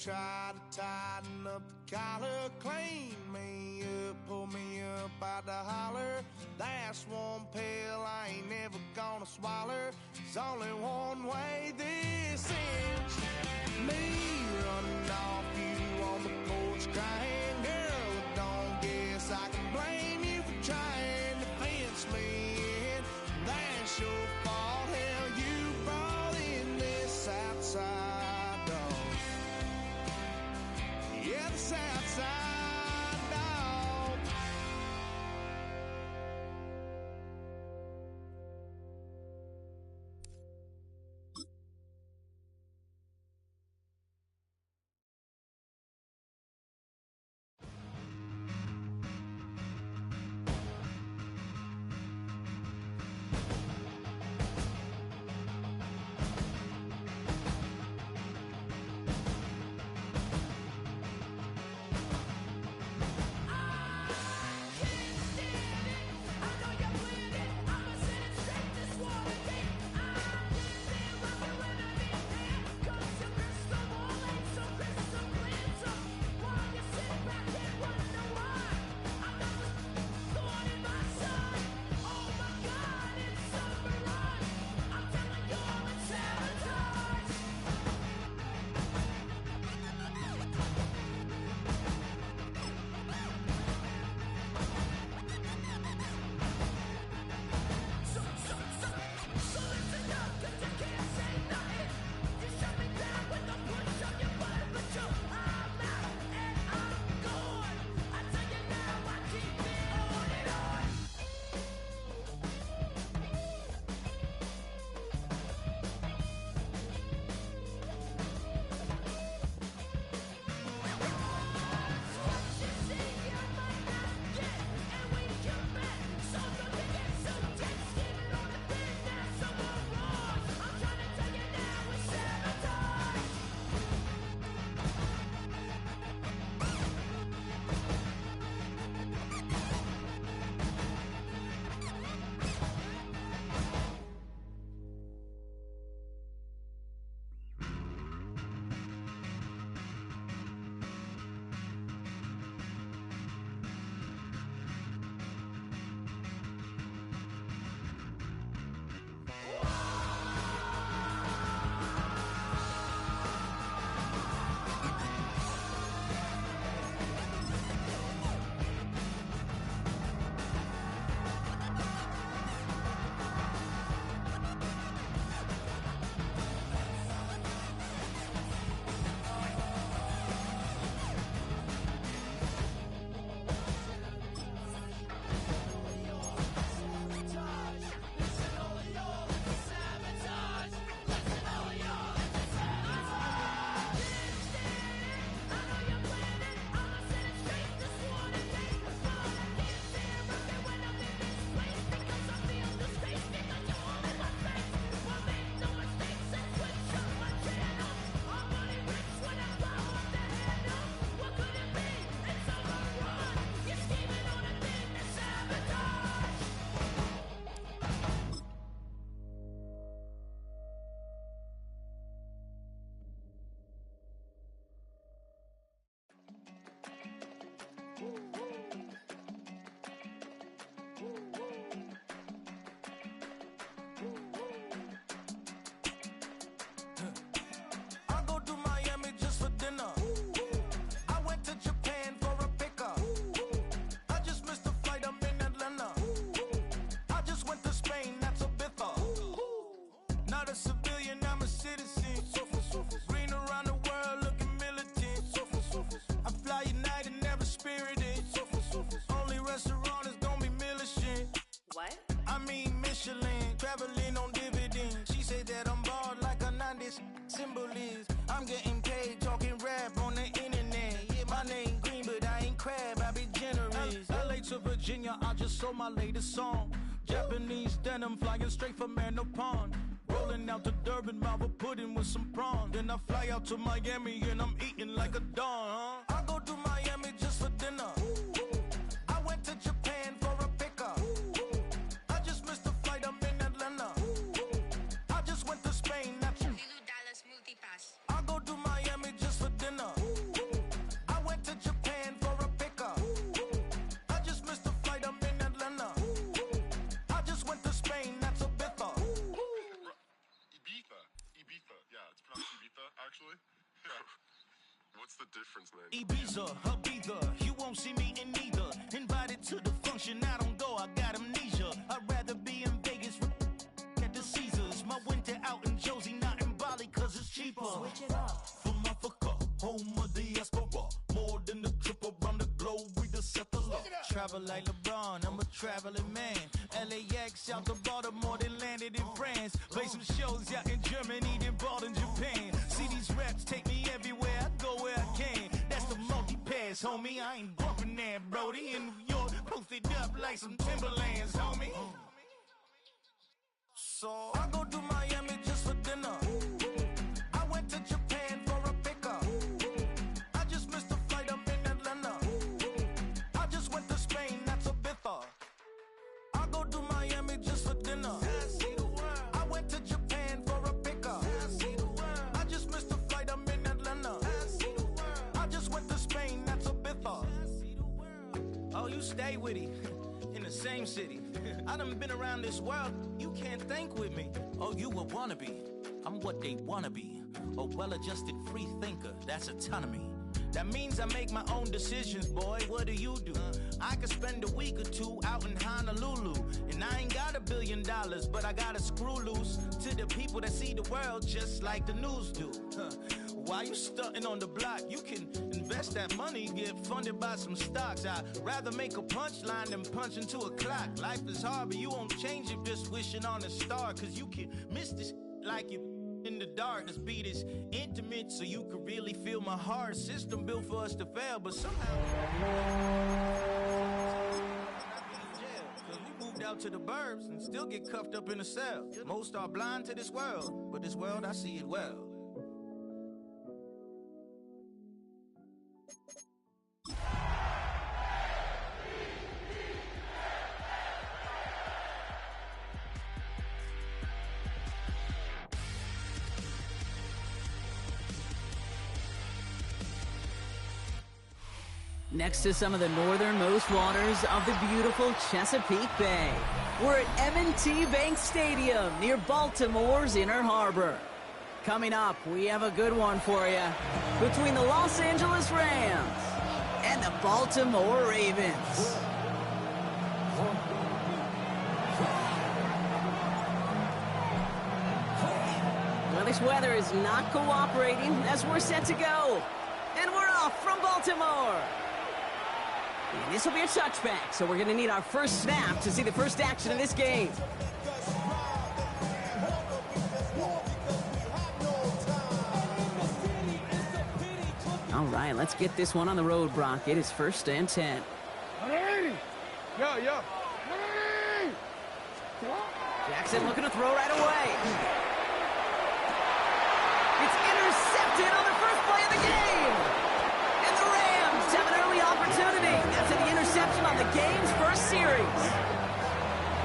try to tighten up the collar, clean me up, pull me up out the holler. That's one pill I ain't never gonna swallow. There's only one way this ends. Me running off you on the porch crying. Girl, don't guess I can blame you for trying to fence me in. That's your fault, hell, you brought in this outside dog. Yeah, this outside dog. Virginia, I just sold my latest song. Japanese denim flying straight from Manapon. Rolling out to Durban, Malva pudding with some prawns. Then I fly out to Miami and I'm eating like a don. I go to Miami just for dinner. I went to Japan for a pickup. I just missed the flight, I'm in Atlanta. I just went to Spain, that's Lulu Dallas multipass. I go to Miami just for dinner. the difference, man? Ibiza, Ibiza, you won't see me in neither. Invited to the function, I don't go, I got amnesia. I'd rather be in Vegas at the Caesars. My winter out in Josie, not in Bali, cause it's cheaper. Switch it up. From Africa, home of the diaspora. More than the trip around the globe, we the settler. Travel like LeBron, I'm a traveling man. LAX out to Baltimore, then landed in France. Play some shows out in Germany, then bought in Japan. See these raps take me everywhere, I go where I can. That's the multi-pass, homie. I ain't bumping that, Brody. In New York, posted up like some Timberlands, homie. So I go to Miami just for dinner. I went to Japan for a pickup. I just missed a flight, I'm in Atlanta. I just went to Spain, that's Ibiza. I go to Miami just for dinner. I went to Japan for a pickup. I just missed a flight, I'm in Atlanta. I just went to Spain, that's Ibiza. Oh, you stay with it. In the same city. I done been around this world, you can't think with me. Oh, you a wannabe, I'm what they wanna be. A well-adjusted free thinker, that's autonomy. That means I make my own decisions, boy, what do you do? I could spend a week or two out in Honolulu. And I ain't got $1 billion, but I got a screw loose to the people that see the world just like the news do. Why you stunting on the block? You can invest that money, get funded by some stocks. I'd rather make a punchline than punch into a clock. Life is hard, but you won't change it just wishing on a star. Cause you can miss this like you in the dark. This beat is intimate, so you can really feel my heart. System built for us to fail, but somehow we moved out to the burbs and still get cuffed up in a cell. Most are blind to this world, but this world I see it well. Next to some of the northernmost waters of the beautiful Chesapeake Bay, we're at M&T Bank Stadium near Baltimore's Inner Harbor. Coming up, we have a good one for you between the Los Angeles Rams and the Baltimore Ravens. Well, this weather is not cooperating as we're set to go. And we're off from Baltimore. And this will be a touchback, so we're going to need our first snap to see the first action of this game. All right, let's get this one on the road, Brock. It is 1st and 10. Yeah. Jackson looking to throw right away. It's intercepted on the first play of the game. And the Rams have an early opportunity after the interception on the game's first series.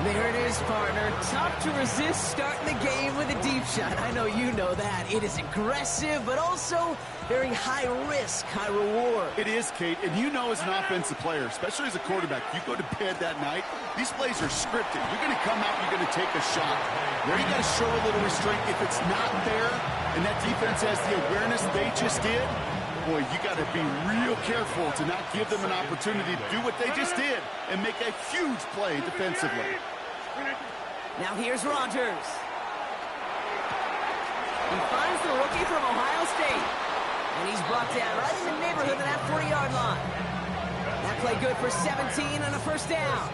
There it is, partner. Tough to resist starting the game with a deep shot. I know you know that. It is aggressive, but also very high risk, high reward. It is, Kate, and you know as an offensive player, especially as a quarterback, you go to bed that night, these plays are scripted. You're going to come out, you're going to take a shot. Where you got to show a little restraint. If it's not there, and that defense has the awareness they just did, boy, you got to be real careful to not give them an opportunity to do what they just did and make a huge play defensively. Now here's Rodgers. He finds the rookie from Ohio State. And he's brought down right in the neighborhood of that 40-yard line. That play good for 17 and a first down.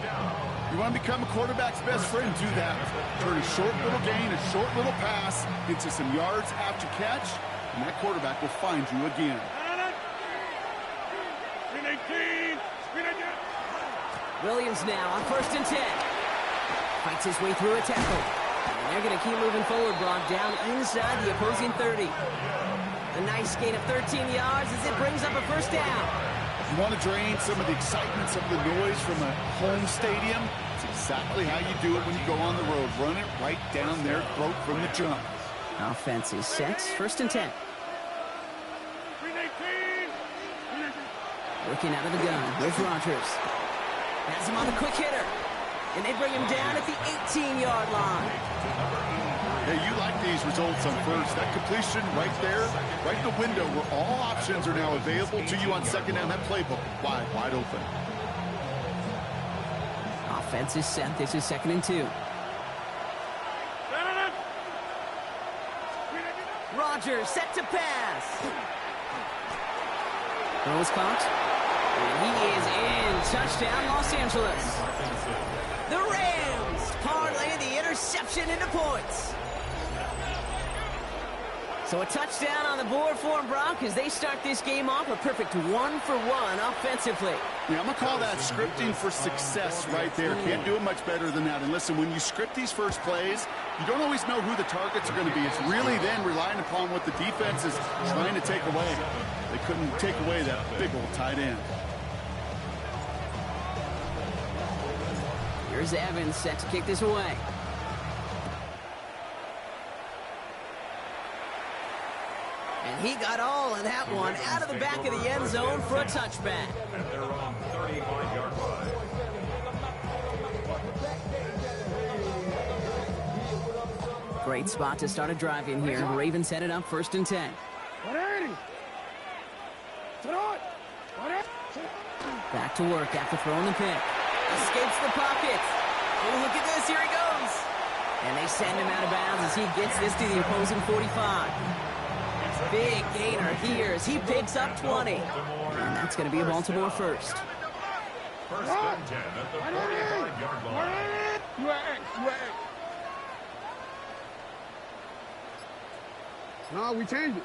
You want to become a quarterback's best friend, do that. Turn a short little gain, a short little pass into some yards after catch, and that quarterback will find you again. Williams now on 1st and 10. Fights his way through a tackle. And they're going to keep moving forward, Brock, down inside the opposing 30. A nice gain of 13 yards as it brings up a first down. You want to drain some of the excitement, some of the noise from a home stadium? It's exactly how you do it when you go on the road. Run it right down their throat from the jump. Offense is set. 1st and 10. Looking out of the gun. Here's Rodgers. Has him on the quick hitter. and they bring him down at the 18-yard line. Yeah, you like these results on first. That completion right there, right in the window where all options are now available to you on second down. That playbook wide open. Offense is set. This is 2nd and 2. Rodgers set to pass. Throw is caught. And he is in. Touchdown, Los Angeles. The Rams parlay the interception into points. So a touchdown on the board for them, Brock, as they start this game off a perfect 1-for-1 offensively. Yeah, I'm going to call that scripting for success right there. Can't do it much better than that. And listen, when you script these first plays, you don't always know who the targets are going to be. It's really then relying upon what the defense is trying to take away. They couldn't take away that big old tight end. Here's Evans set to kick this away. And he got all of that one out of the back of the end zone for a touchback. And they're on 35-yard line. Great spot to start a drive in here. Ravens headed up 1st and 10. Back to work after throwing the pick. Escapes the pocket. Oh, look at this. Here he goes. And they send him out of bounds as he gets this to the opposing 45. Big gainer here as he picks up 20. And that's going to be a Baltimore first. 1st and 10 at the 45-yard line. No, we changed it.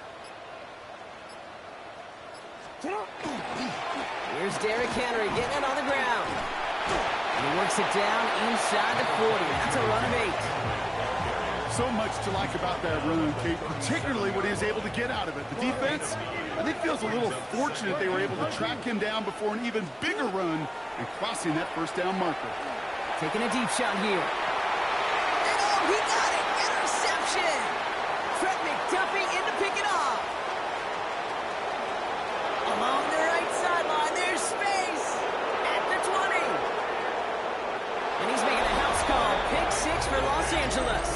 Here's Derrick Henry getting it on the ground. And he works it down inside the 40. That's a run of 8. So much to like about that run, Kate, particularly what he was able to get out of it. The defense, I think, feels a little fortunate they were able to track him down before an even bigger run and crossing that first down marker. Taking a deep shot here. And oh, he got it! Interception! Trent McDuffie in to pick it off. Along the right sideline, there's space at the 20. And he's making a house call. Pick 6 for Los Angeles.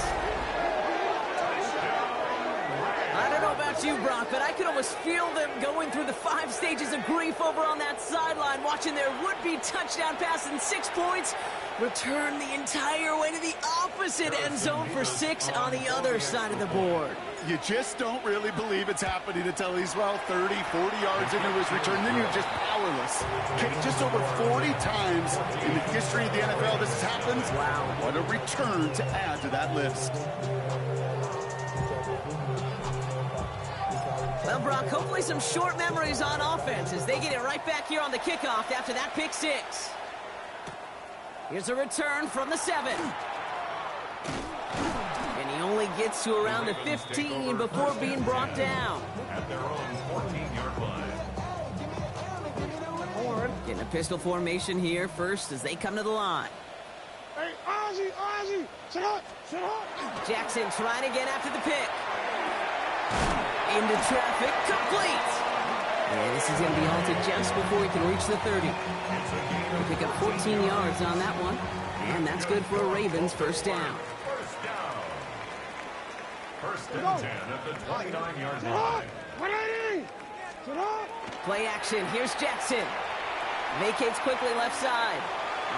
I don't know about you, Brock, but I could almost feel them going through the 5 stages of grief over on that sideline, watching their would-be touchdown pass in 6 points return the entire way to the opposite end zone for 6 on the other side of the board. You just don't really believe it's happening until he's, 30, 40 yards into his return. Then you're just powerless. Kate, just over 40 times in the history of the NFL this has happened. Wow. What a return to add to that list. Well, Brock, hopefully some short memories on offense as they get it right back here on the kickoff after that pick 6. Here's a return from the 7. And he only gets to around the 15 before being brought down. At their own 14-yard line. Getting a pistol formation here first as they come to the line. Hey, Ozzie, sit up. Jackson trying again after the pick. Into traffic, complete. And this is going to be halted just before he can reach the 30. They pick up 14 yards on that one. And that's good for a Ravens first down. First and 10 at the 29-yard line. Play action. Here's Jackson. Vacates quickly left side.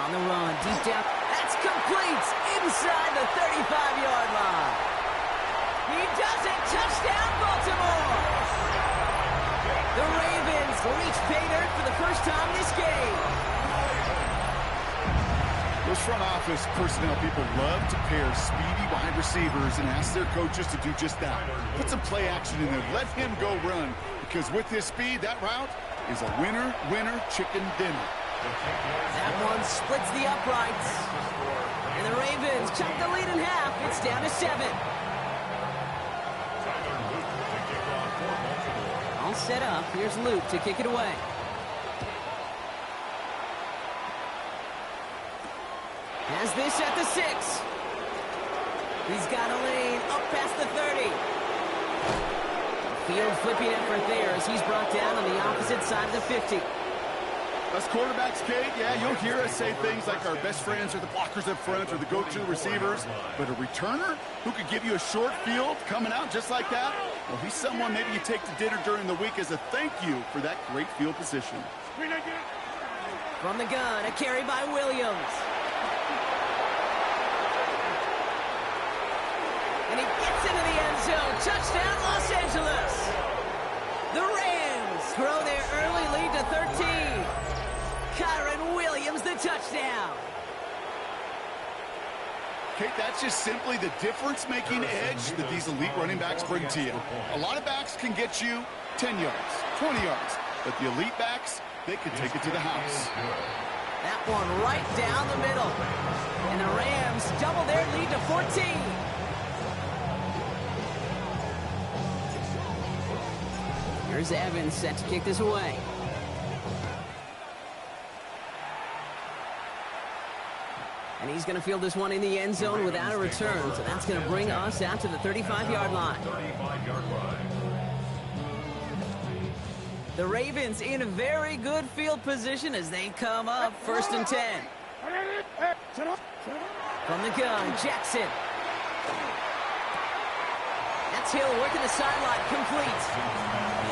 On the run, deep down. That's complete inside the 35-yard line. He does it. Touchdown, Baltimore. The Ravens reach pay dirt for the first time this game. Those front office personnel people love to pair speedy wide receivers and ask their coaches to do just that. Put some play action in there. Let him go run. Because with his speed, that route is a winner, chicken dinner. That one splits the uprights. And the Ravens chop the lead in half. It's down to 7. All set up. Here's Luke to kick it away. Has this at the 6. He's got a lane up past the 30. Field flipping effort there as he's brought down on the opposite side of the 50. Us quarterbacks, Kate, yeah, you'll hear us say things like our best friends are the blockers up front or the go-to receivers. But a returner who could give you a short field coming out just like that, well, he's someone maybe you take to dinner during the week as a thank you for that great field position. From the gun, a carry by Williams. And he gets into the end zone. Touchdown, Los Angeles. The Rams grow their early lead to 13. Kyren Williams, the touchdown. Kate, that's just simply the difference-making edge that these elite running backs bring to you. A lot of backs can get you 10 yards, 20 yards, but the elite backs, they can take it to the house. That one right down the middle. And the Rams double their lead to 14. Here's Evans set to kick this away. And he's going to field this one in the end zone without a return. So that's going to bring us out to the 35-yard line. 35-yard line. The Ravens in a very good field position as they come up 1st and 10. From the gun, Jackson. That's Hill working the sideline, complete.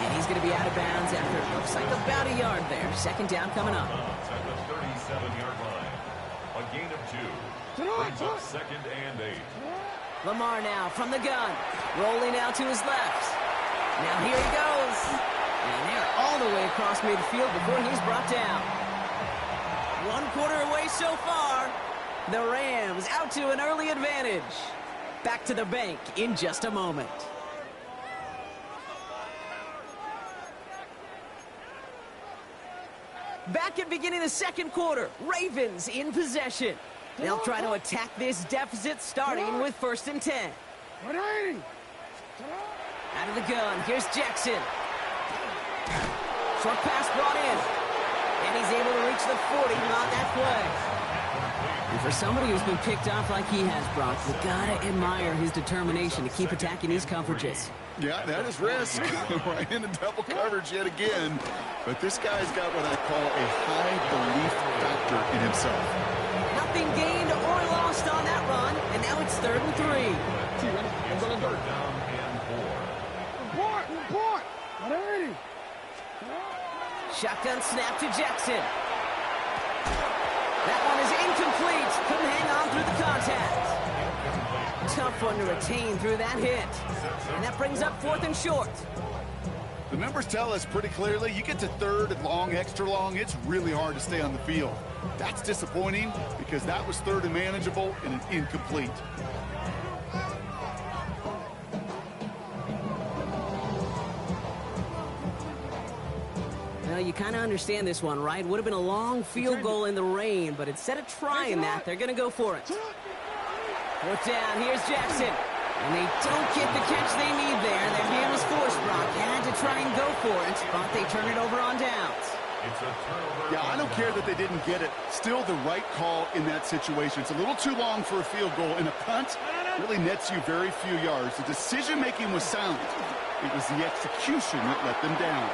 And he's going to be out of bounds after it looks like about a yard there. 2nd down coming up. At the 37-yard line. A gain of 2. Brings up 2nd and 8. Lamar now from the gun. Rolling out to his left. Now here he goes. And they're all the way across midfield before he's brought down. 1 quarter away so far. The Rams out to an early advantage. Back to the bank in just a moment. Back at beginning of the 2nd quarter. Ravens in possession. They'll try to attack this deficit starting with 1st and 10. Out of the gun, here's Jackson. Short pass brought in. And he's able to reach the 40 on that play. And for somebody who's been picked off like he has, Brock, you gotta admire his determination to keep attacking these coverages. Yeah, that is risk. Right into double coverage yet again. But this guy's got what I call a high belief factor in himself. Nothing gained or lost on that run, and now it's 3rd and 3. It's 3rd down and 4. Report. Shotgun snap to Jackson. That one is incomplete. Couldn't hang on through the contact. Tough one to retain through that hit. And that brings up 4th and short. The numbers tell us pretty clearly, you get to 3rd and long, extra long, it's really hard to stay on the field. That's disappointing because that was 3rd and manageable and an incomplete. Well, you kind of understand this one, right? Would have been a long field goal in the rain, but instead of trying that, they're going to go for it. 4th down, here's Jackson. And they don't get the catch they need there. Their hand was forced, Brock. Had to try and go for it, but they turn it over on downs. It's a turnover. Yeah, I don't care that they didn't get it. Still the right call in that situation. It's a little too long for a field goal, and a punt really nets you very few yards. The decision-making was sound. It was the execution that let them down.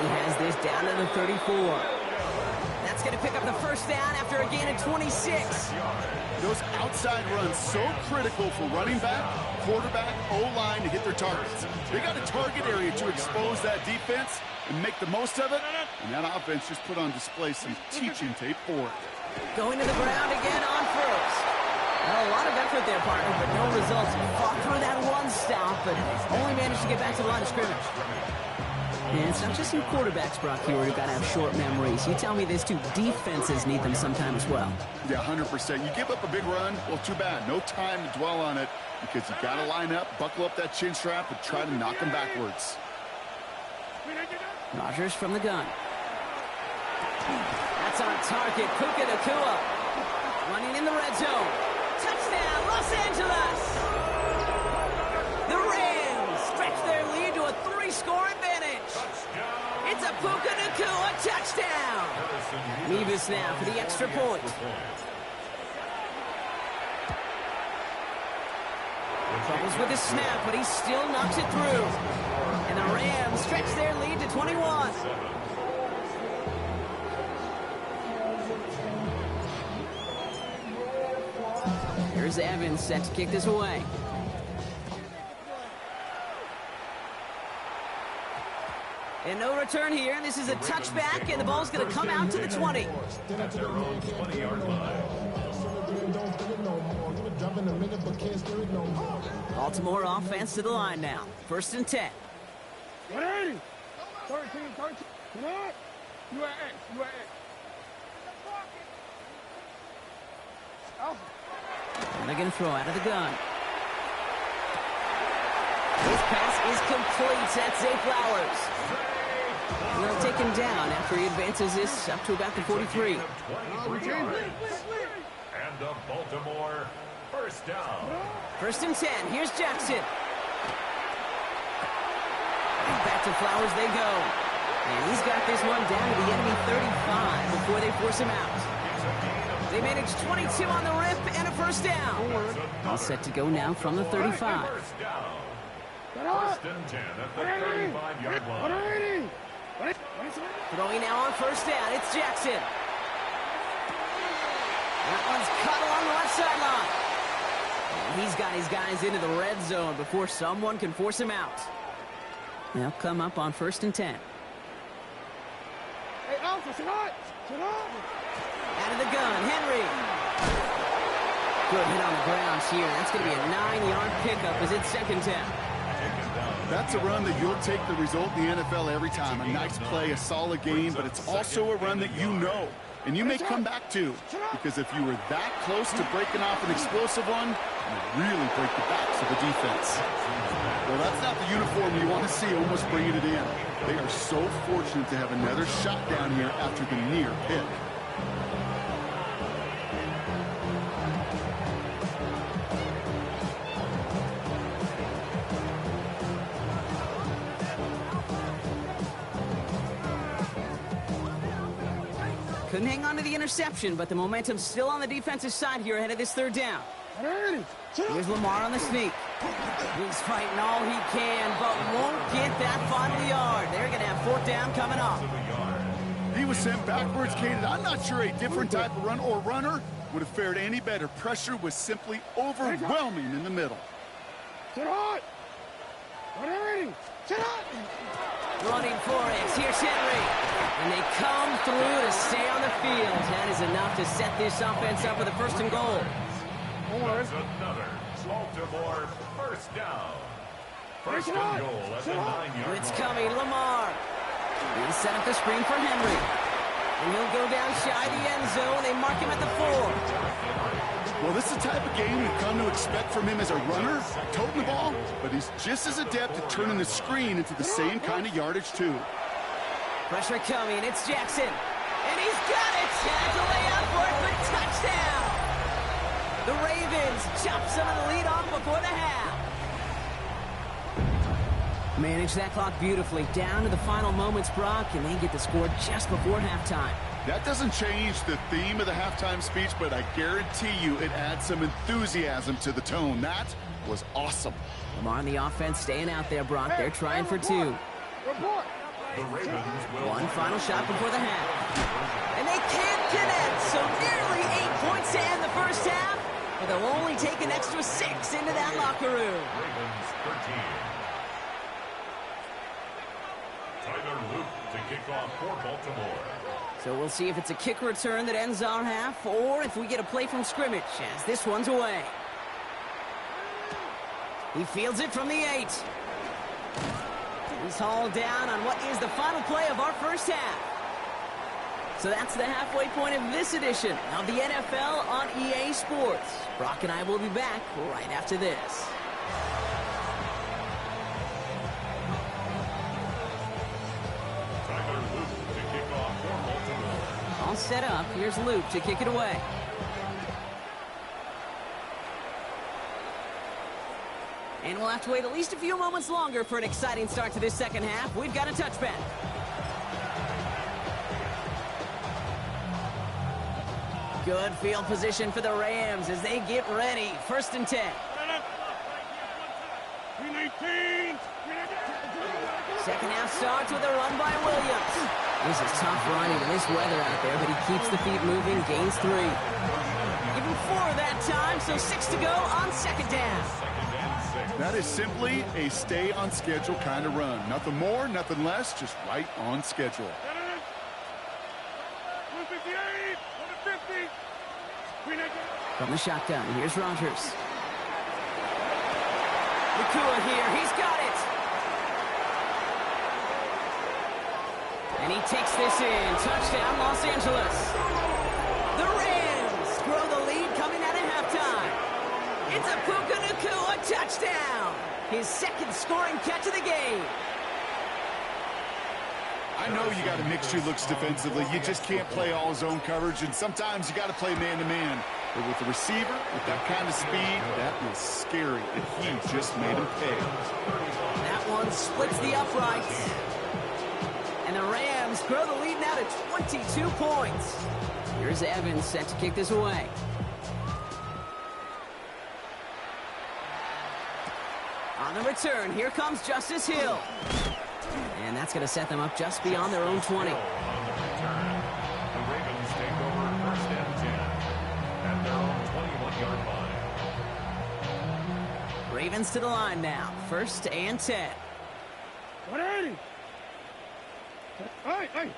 He has this down to the 34. That's going to pick up the 1st down after a gain of 26. Those outside runs so critical for running back, quarterback, O-line to hit their targets. They got a target area to expose that defense and make the most of it. And that offense just put on display some teaching tape for it. Going to the ground again on 1st. Well, a lot of effort there, partner, but no results. Fought through that one stop, but only managed to get back to the line of scrimmage. And it's not just some quarterbacks, Brock, here who've got to have short memories. You tell me these two defenses need them sometime as well. Yeah, 100%. You give up a big run, well, too bad. No time to dwell on it because you got to line up, buckle up that chin strap, and try to knock them backwards. Rodgers from the gun. That's on target. Puka Nacua running in the red zone. Touchdown, Los Angeles! The Rams stretch their lead to a 3-score advantage. It's a Puka Nacua touchdown. Nevis now for the extra point. Troubles with his snap, but he still knocks it through. And the Rams stretch their lead to 21. Here's Evans set to kick this away. And no return here. This is a touchback, and the ball's going to come out to the 20. At their own 20-yard line. Baltimore offense to the line now. 1st and 10. 180. 13. You know what? You at X. Alpha. And they're going to throw out of the gun. His pass is complete. That's Zay Flowers. Well, taken down after he advances this up to about the 43. And the Baltimore first down. 1st and 10. Here's Jackson. And back to Flowers they go. And he's got this one down to the enemy 35 before they force him out. They managed 22 on the rip and a 1st down. All set to go now from the 35. First down. 1st and 10 at the 35-yard line. 180. Throwing now on 1st down. It's Jackson. That one's cut along the left sideline. And he's got his guys into the red zone before someone can force him out. They'll come up on 1st and 10. Hey, Alpha, sit out. Out of the gun, Henry. Good hit on the ground here. That's going to be a 9-yard pickup as it's 2nd down. That's a run that you'll take the result in the NFL every time. A nice play, a solid game, but it's also a run that you know. And you may come back to, because if you were that close to breaking off an explosive one, you really break the backs of the defense. Well, that's not the uniform you want to see almost bringing it in. They are so fortunate to have another shot down here after the near pick. Couldn't hang on to the interception, but the momentum's still on the defensive side here ahead of this 3rd down. 180. Here's Lamar on the sneak. He's fighting all he can, but won't get that final yard. They're going to have 4th down coming up. He was sent backwards, Caden. I'm not sure a different type of run or runner would have fared any better. Pressure was simply overwhelming in the middle. Sit out. 180. Sit out. Running for it. Here's Henry. And they come through to stay on the field. That is enough to set this offense up with a 1st and goal. That's another Baltimore first down. 1st and goal at the 9-yard line. It's coming, Lamar. He's set up the screen for Henry. And he'll go down shy the end zone. They mark him at the 4. Well, this is the type of game you've come to expect from him as a runner, toting the ball, but he's just as adept at turning the screen into the same kind of yardage, too. Pressure coming. It's Jackson. And he's got it. Has a layup for it for touchdown. The Ravens chop some of the lead off before the half. Manage that clock beautifully. Down to the final moments, Brock, and they get the score just before halftime. That doesn't change the theme of the halftime speech, but I guarantee you it adds some enthusiasm to the tone. That was awesome. Lamar on the offense staying out there, Brock. They're trying for 2. Report. The Ravens will One final shot before the half. And they can't connect, so nearly 8 points to end the 1st half, but they'll only take an extra 6 into that locker room. Ravens 13. Tyler Luke to kick off for Baltimore. So we'll see if it's a kick return that ends our half, or if we get a play from scrimmage, as this one's away. He fields it from the 8. He's hauled down on what is the final play of our 1st half. So that's the halfway point of this edition of the NFL on EA Sports. Brock and I will be back right after this. Tyler Luke to kick off for Baltimore. All set up. Here's Luke to kick it away. And we'll have to wait at least a few moments longer for an exciting start to this 2nd half. We've got a touchback. Good field position for the Rams as they get ready. 1st and 10. 319. Second half starts with a run by Williams. This is tough running in this weather out there, but he keeps the feet moving, gains 3. Give him 4 that time, so 6 to go on second down. That is simply a stay on schedule kind of run. Nothing more, nothing less, just right on schedule. 158, 150. From the shotgun, here's Rodgers. Nakua here, he's got it. And he takes this in. Touchdown, Los Angeles. The Rams grow the lead coming out of halftime. It's a Puka Nakua touchdown. His second scoring catch of the game. I know you got to mix your looks defensively. You just can't play all zone coverage, and sometimes you got to play man-to-man. But with the receiver, with that kind of speed, that was scary, and he just made him pay. That one splits the uprights. And the Rams grow the lead now to 22 points. Here's Evans set to kick this away. On the return, here comes Justice Hill. And that's going to set them up just beyond their own 20. On the return, the Ravens take over first and 10 at their own 21-yard line. Ravens to the line now. First and 10. 180. Hey.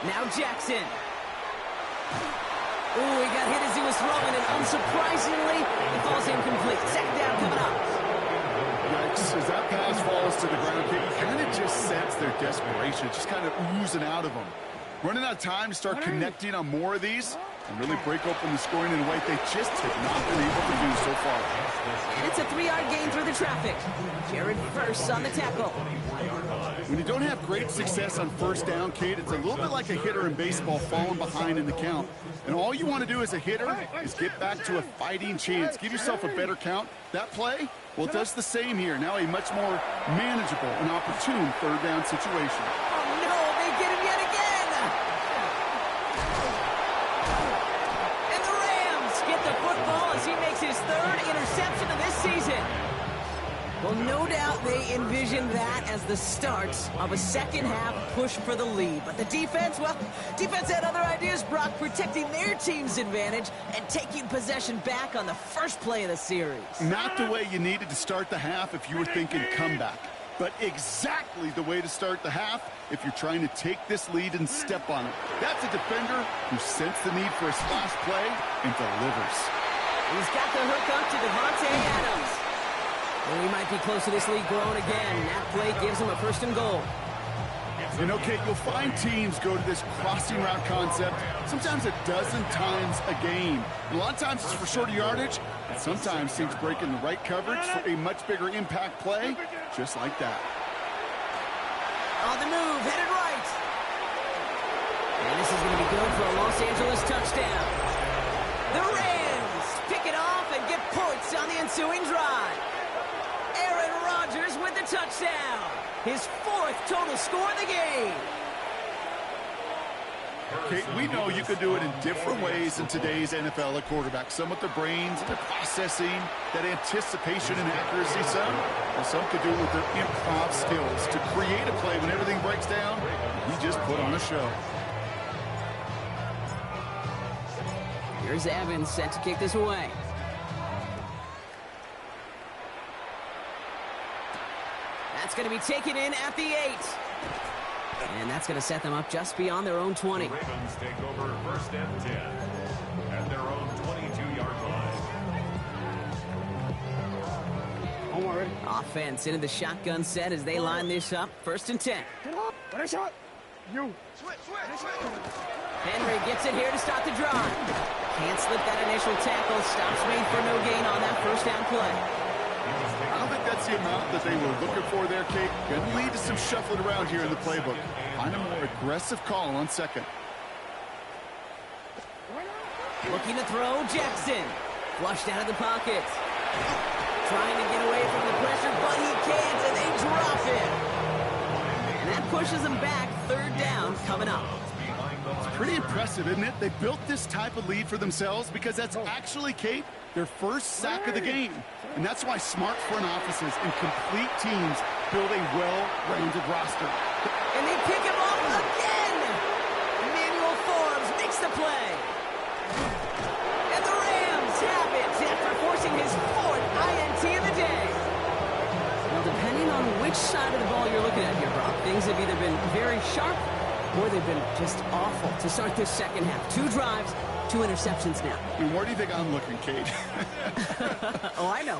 Now Jackson. Ooh, he got hit as he was throwing, and unsurprisingly, it falls incomplete. Second down coming up. Yikes, as that pass falls to the ground, you kind of just sense their desperation, just kind of oozing out of them. Running out of time to start connecting on more of these and really break open the scoring in a way they just have not been able to do so far. And it's a 3-yard gain through the traffic. Jared Verse on the tackle. When you don't have great success on first down, Kate, it's a little bit like a hitter in baseball falling behind in the count. And all you want to do as a hitter is get back to a fighting chance. Give yourself a better count. That play, well, it does the same here. Now a much more manageable and opportune third down situation. Oh, no, they get him yet again. And the Rams get the football as he makes his 3rd interception of this season. Well, no doubt they envisioned that as the start of a second-half push for the lead. But the defense, well, defense had other ideas, Brock, protecting their team's advantage and taking possession back on the first play of the series. Not the way you needed to start the half if you were thinking comeback, but exactly the way to start the half if you're trying to take this lead and step on it. That's a defender who sensed the need for a splash play and delivers. He's got the hook up to Devontae Adams. And we might be close to this lead growing again. That play gives him a 1st and goal. You know, Kate, you'll find teams go to this crossing route concept sometimes a dozen times a game. And a lot of times it's for shorter yardage, and sometimes teams break in the right coverage for a much bigger impact play, just like that. On the move, headed right. And this is going to be good for a Los Angeles touchdown. The Rams pick it off and get points on the ensuing drive. Aaron Rodgers with the touchdown. His 4th total score of the game. Kate, we know you can do it in different ways in today's NFL at quarterback. Some with their brains, their processing, that anticipation and accuracy. Some could do it with their improv skills to create a play when everything breaks down. He just put on a show. Here's Evans set to kick this away. That's going to be taken in at the 8. And that's going to set them up just beyond their own 20. The Ravens take over first and 10 at their own 22-yard line. Offense into the shotgun set as they line this up. 1st and 10. What a shot. You. Henry gets it here to start the drive. Can't slip that initial tackle. Stops made for no gain on that 1st down play. I don't think that's the amount that they were looking for there, Kate. Going to lead to some shuffling around here in the playbook. Find a more aggressive call on 2nd. Looking to throw, Jackson. Flushed out of the pocket. Trying to get away from the pressure, but he can't, and they drop it. And that pushes them back. 3rd down coming up. Behind the It's pretty impressive, isn't it? They built this type of lead for themselves because that's actually, Kate, their first sack of the game. And that's why smart front offices and complete teams build a well-rounded roster. And they pick him off again! Emmanuel Forbes makes the play. And the Rams have it after forcing his 4th INT of the day. Well, depending on which side of the ball you're looking at here, Brock, things have either been very sharp or they've been just awful to start this second half. 2 drives, 2 interceptions now. I mean, where do you think I'm looking, Kate? Oh, I know.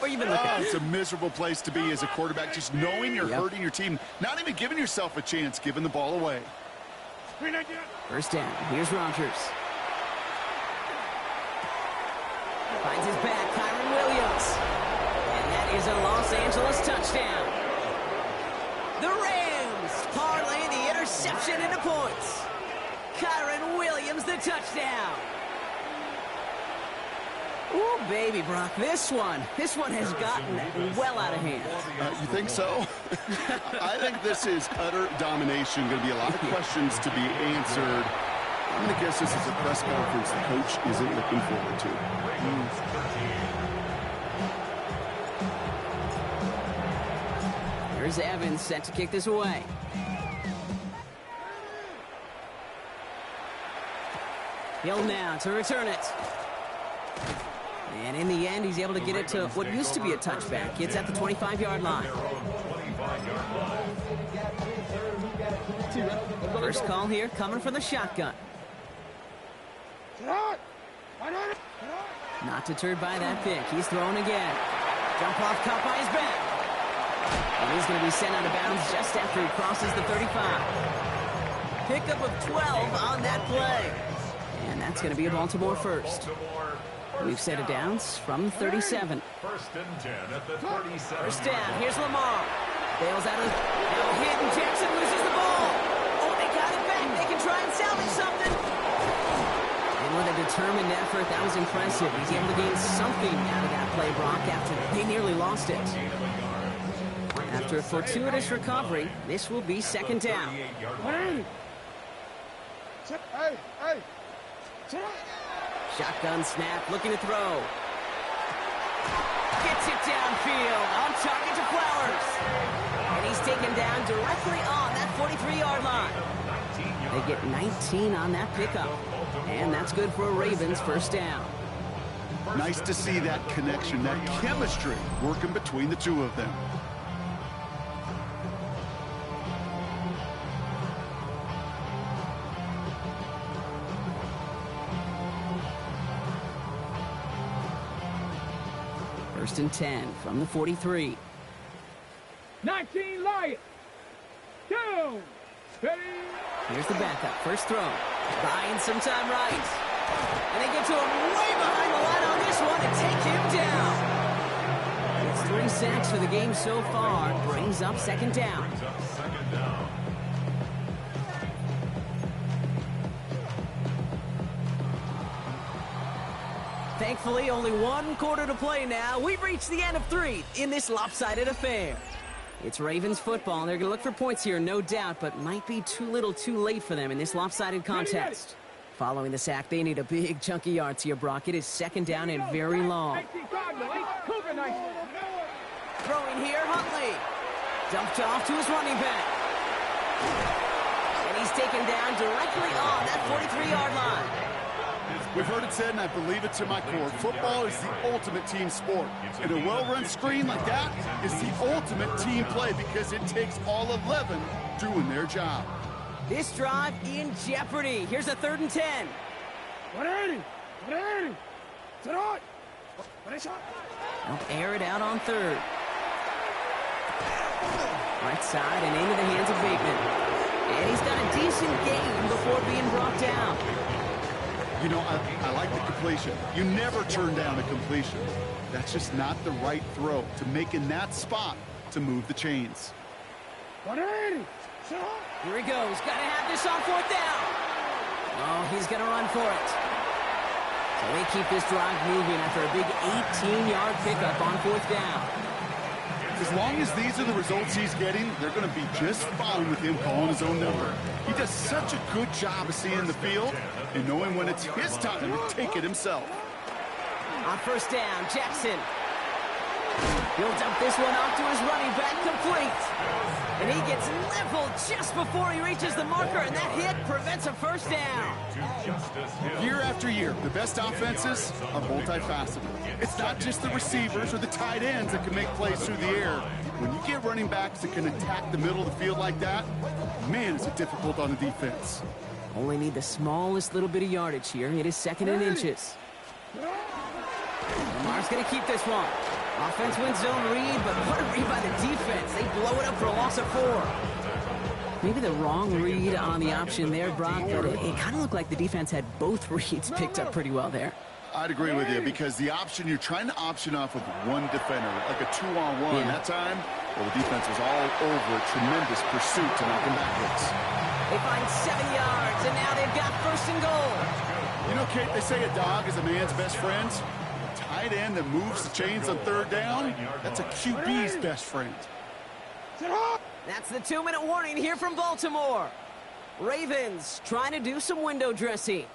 Where you been looking? It's a miserable place to be as a quarterback, just knowing you're hurting your team, not even giving yourself a chance, giving the ball away. First down. Here's Rodgers. Finds his back, Kyron Williams. And that is a Los Angeles touchdown. The Rams parlay the interception into points. Kyron Williams, the touchdown. Ooh, baby, Brock, this one has gotten well out of hand. You think so? I think this is utter domination. Going to be a lot of questions to be answered. I'm going to guess this is a press conference the coach isn't looking forward to. Here's Evans set to kick this away. Hill now to return it. And in the end, he's able to get it to what used to be a touchback. It's at the 25-yard line. First call here coming from the shotgun. Not deterred by that pick. He's throwing again. Jump off, caught by his back. And he's going to be sent out of bounds just after he crosses the 35. Pickup of 12 on that play. And that's going to be a Baltimore first. We've set it downs from 37. First and 10 at the 37. First down. Here's Lamar. Bails out of no hit, and Jackson loses the ball. Oh, they got it back. They can try and salvage something. And with a determined effort, that was impressive. He's able to gain something out of that play, Brock, after they nearly lost it. After a fortuitous recovery, this will be second down. Shotgun snap, looking to throw. Gets it downfield, on target to Flowers. And he's taken down directly on that 43-yard line. They get 19 on that pickup. And that's good for a Ravens first down. Nice to see that connection, that chemistry working between the two of them. First and 10 from the 43. 19 Lions. 2. Ready. Here's the backup. First throw. Buying some time right. And they get to him way behind the line on this one and take him down. It's 3 sacks for the game so far. Brings up second down. Thankfully, only 1 quarter to play now. We've reached the end of 3 in this lopsided affair. It's Ravens football, and they're going to look for points here, no doubt, but might be too little too late for them in this lopsided contest. Following the sack, they need a big chunk of yards here, Brock. It is second down and very long. Throwing here, Huntley. Dumped off to his running back. And he's taken down directly on that 43-yard line. We've heard it said, and I believe it to my core, football is the ultimate team sport. And a well-run screen like that is the ultimate team play because it takes all 11 doing their job. This drive in jeopardy. Here's a 3rd and 10. They'll air it out on 3rd. Right side and into the hands of Bateman. And he's got a decent gain before being brought down. You know, I like the completion. You never turn down a completion. That's just not the right throw to make in that spot to move the chains. Here he goes. Got to have this on 4th down. Oh, he's going to run for it. So they keep this drive moving after a big 18-yard pickup on 4th down. As long as these are the results he's getting, they're going to be just fine with him calling his own number. He does such a good job of seeing the field and knowing when it's his time to take it himself. On first down, Jackson. He'll dump this one off to his running back, complete. And he gets leveled just before he reaches the marker, and that hit prevents a first down. Year after year, the best offenses are multifaceted. It's not just the receivers or the tight ends that can make plays through the air. When you get running backs that can attack the middle of the field like that, man, is it difficult on the defense. Only need the smallest little bit of yardage here. It is second and inches. Lamar's going to keep this one. Offense wins zone read, but what a read by the defense. They blow it up for a loss of 4. Maybe the wrong read on the option there, Brock, but it kind of looked like the defense had both reads picked up pretty well there. I'd agree with you, because the option, you're trying to option off of one defender, like a 2-on-1. Yeah. That time, well, the defense was all over a tremendous pursuit to knock him backwards. They find 7 yards, and now they've got first and goal. You know, Kate, they say a dog is a man's best friend. Tight end that moves the chains on third down, that's a QB's best friend. That's the 2-minute warning here from Baltimore. Ravens trying to do some window dressing.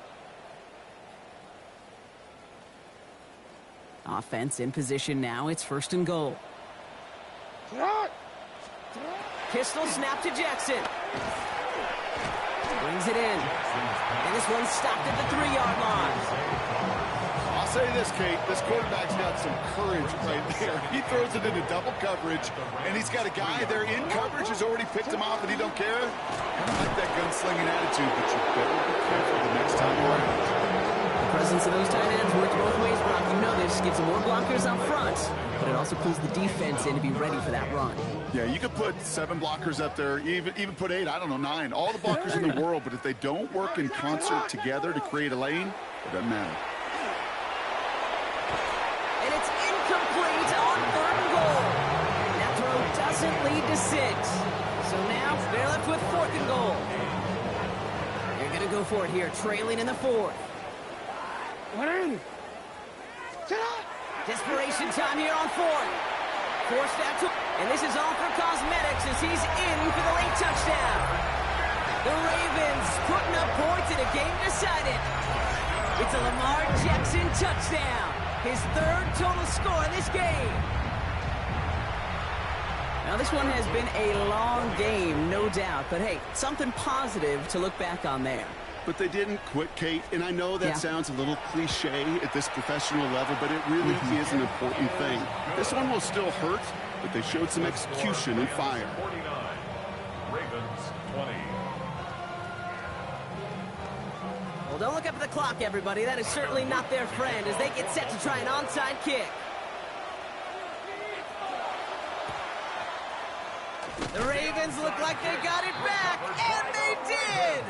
Offense in position now. It's first and goal. Pistol snap to Jackson. Brings it in. And this one's stopped at the 3-yard line. I'll say this, Kate, this quarterback's got some courage right there. He throws it into double coverage, and he's got a guy there in coverage who's already picked him off, and he don't care. I don't like that gunslinging attitude, but you better be careful the next time around. The presence of those tight ends works both ways, Brock. You know this. Gives them more blockers up front, but it also pulls the defense in to be ready for that run. Yeah, you could put 7 blockers up there, even put 8, I don't know, 9. All the blockers in the world, but if they don't work in concert together to create a lane, it doesn't matter. And it's incomplete on third and goal. That throw doesn't lead to 6. So now they're left with fourth and goal. They're going to go for it here, trailing in the 4th. Desperation time here on 4th. Forced out to... And this is all for cosmetics as he's in for the late touchdown. The Ravens putting up points in a game decided. It's a Lamar Jackson touchdown. His 3rd total score in this game. Now, this one has been a long game, no doubt. But, hey, something positive to look back on there. But they didn't quit, Kate, and I know that sounds a little cliche at this professional level, but it really is an important thing. This one will still hurt, but they showed some execution and fire. 49, Ravens 20. Well, don't look up at the clock, everybody. That is certainly not their friend as they get set to try an onside kick. The Ravens look like they got it back, and they did!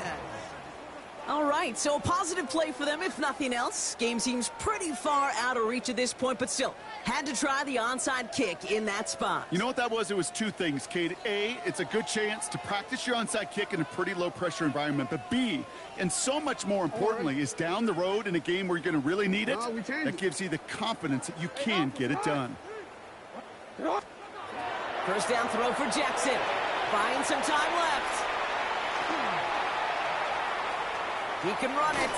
All right, so a positive play for them, if nothing else. Game seems pretty far out of reach at this point, but still, had to try the onside kick in that spot. You know what that was? It was 2 things, Kate. A, it's a good chance to practice your onside kick in a pretty low-pressure environment. But B, and so much more importantly, is down the road in a game where you're going to really need it, that gives you the confidence that you can get it done. First down throw for Jackson. Buying some time left. He can run it.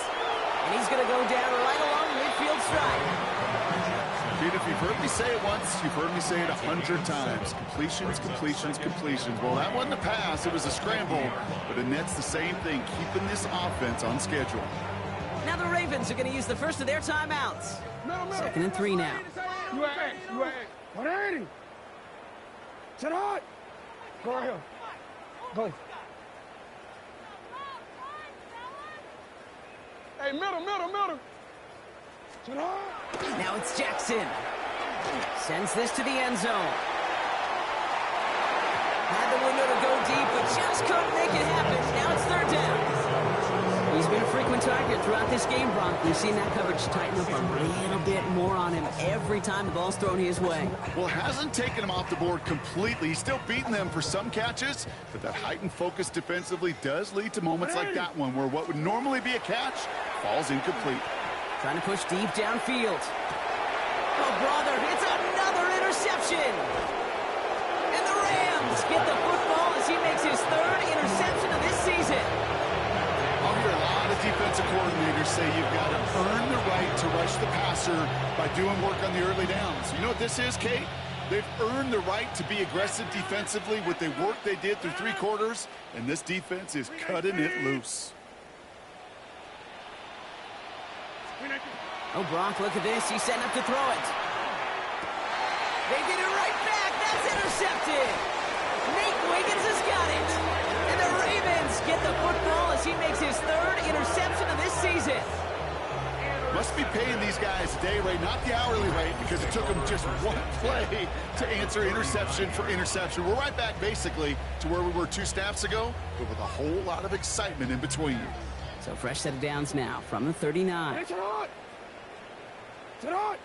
And he's going to go down right along midfield strike. Dude, if you've heard me say it once, you've heard me say it 100 times. Completions, completions, completions. Well, that wasn't a pass. It was a scramble. But it nets the same thing, keeping this offense on schedule. Now the Ravens are going to use the first of their timeouts. 2nd and 3 now. You at X. What are you? Sit hard. Go right here. Go. Hey, middle. Sit hard. Now it's Jackson. Sends this to the end zone. Had the window to go deep, but just couldn't make it happen. Now it's 3rd down. He's been a frequent target throughout this game, Brock. We've seen that coverage tighten up a little bit more on him every time the ball's thrown his way. Well, it hasn't taken him off the board completely. He's still beating them for some catches, but that heightened focus defensively does lead to moments like that one where what would normally be a catch falls incomplete. Trying to push deep downfield. Oh, brother, it's another interception. Rams get the football as he makes his third interception of this season. I'll hear a lot of defensive coordinators say you've got to earn the right to rush the passer by doing work on the early downs. You know what this is, Kate? They've earned the right to be aggressive defensively with the work they did through 3 quarters, and this defense is cutting it loose. Oh, Brock, look at this. He's setting up to throw it. They get it right back. That's intercepted. Nate Wiggins has got it. And the Ravens get the football as he makes his third interception of this season. Must be paying these guys day rate, not the hourly rate, because it took them just one play to answer interception for interception. We're right back, basically, to where we were 2 snaps ago, but with a whole lot of excitement in between. So fresh set of downs now from the 39. It's hot. It's hot.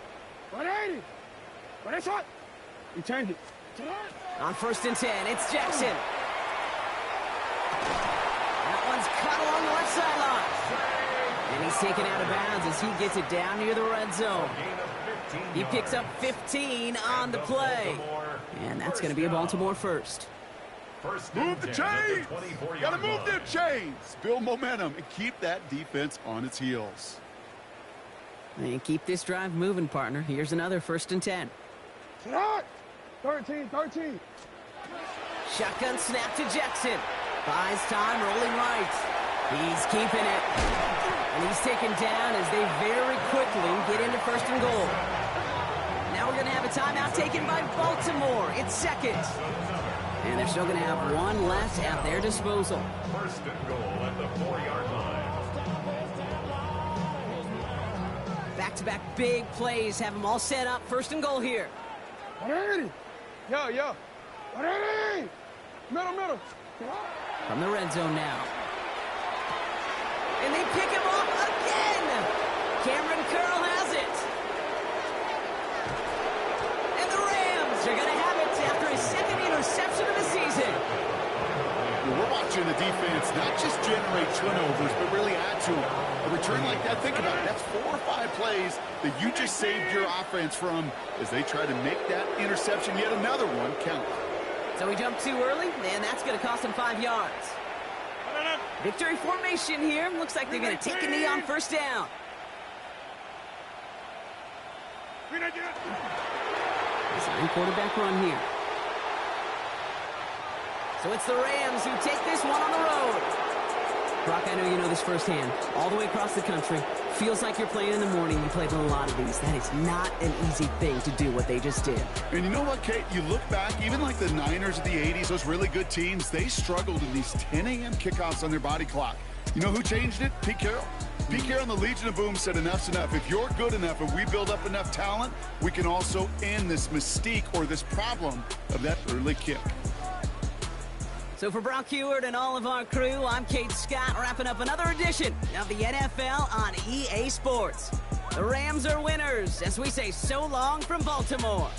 180. But it's hot. He turned it. On 1st and 10, it's Jackson. That one's caught along the left sideline. And he's taken out of bounds as he gets it down near the red zone. He picks up 15 on the play. And that's going to be a Baltimore first. Move the chains! Got to move them chains! Build momentum and keep that defense on its heels. And keep this drive moving, partner. Here's another 1st and 10. It's hot. 13. Shotgun snap to Jackson. Buys time, rolling right. He's keeping it. And he's taken down as they very quickly get into 1st and goal. Now we're going to have a timeout taken by Baltimore. It's 2nd. And they're still going to have 1 left at their disposal. 1st and goal at the 4-yard line. Back-to-back big plays have them all set up. 1st and goal here. 180. Yo. 180. Middle. From the red zone now. And they pick him off again. Cameron Curl has it. And the Rams are going to have it after his 2nd interception of the season. We're watching the defense not just generate turnovers, but really add to them. A return like that, think about it, that's 4 or 5 plays that you just saved your offense from as they try to make that interception, yet another one, count. So he jumped too early, and that's going to cost him 5 yards. Victory formation here. Looks like they're going to take a knee on 1st down. Design quarterback run here. So it's the Rams who take this one on the road. Brock, I know you know this firsthand. All the way across the country. Feels like you're playing in the morning. You played in a lot of these. That is not an easy thing to do what they just did. And you know what, Kate? You look back, even like the Niners of the 80s, those really good teams, they struggled in these 10 a.m. kickoffs on their body clock. You know who changed it? Pete Carroll. Pete Carroll and the Legion of Boom said enough's enough. If you're good enough and we build up enough talent, we can also end this mystique or this problem of that early kick. So for Brock Huard and all of our crew, I'm Kate Scott, wrapping up another edition of the NFL on EA Sports. The Rams are winners as we say so long from Baltimore.